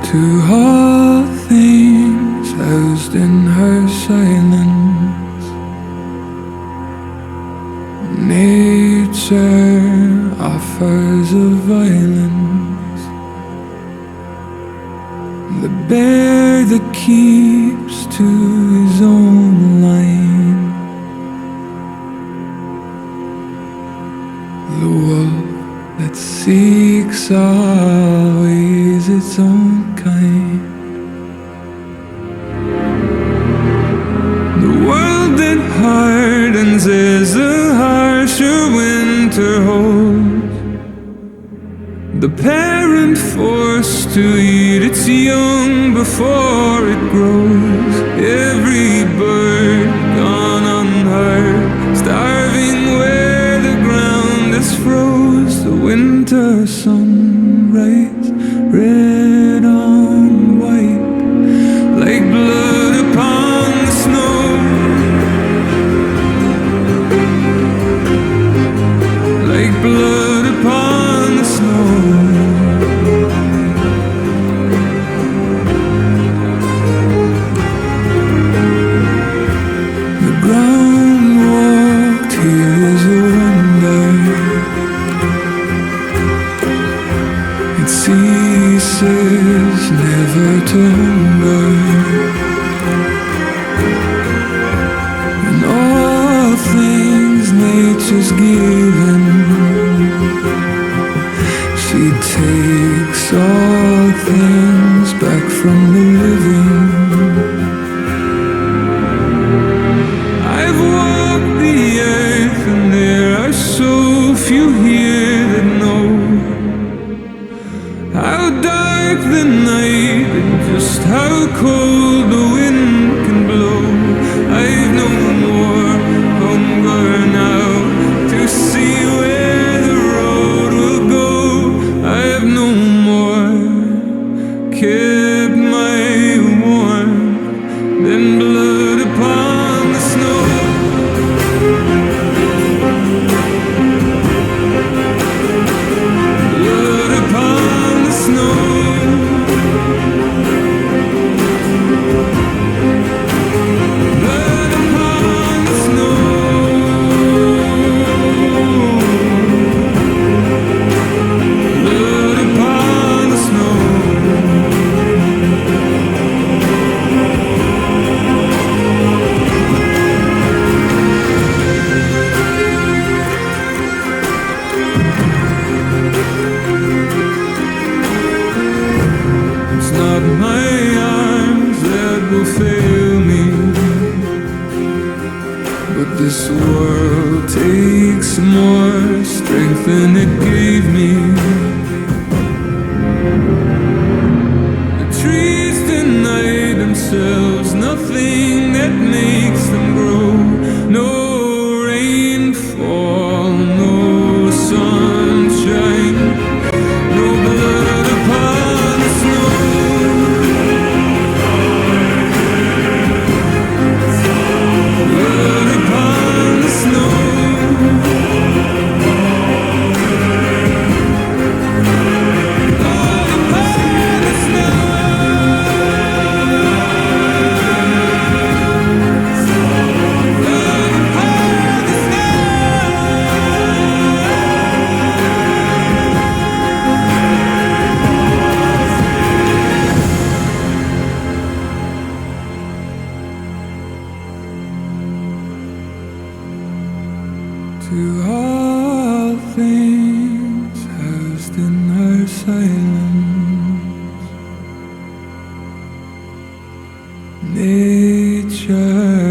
To all things housed in her silence, nature offers a violence, the bear that keeps to his own line, the wolf that seeks always its own kind, the world that hardens as the harsher winter holds, the parent forced to eat its young before it grows, every bird gone unheard, starving where the ground is froze, the winter sunrise, red on white, like blood upon the snow, like blood upon the snow. The ground walked here is a wonder, it ceases never to hunger, and all things nature's given, she takes all things back from the living. I've walked the earth and there are so few here that know how dark the night and just how cold the wind can blow. I've no more hunger now to see where the road will go. I've no more kept my warmth than blood upon the snow. Blood upon the snow. Blood upon the snow. Blood upon the snow. It's not my arms that will fail me, but this world takes more strength than it gave me. The trees deny themselves nothing that makes them grow. No rainfall, no sunshine, no blood upon the snow. Blood upon the snow. Blood upon the snow. Blood upon the to all things housed in her silence, nature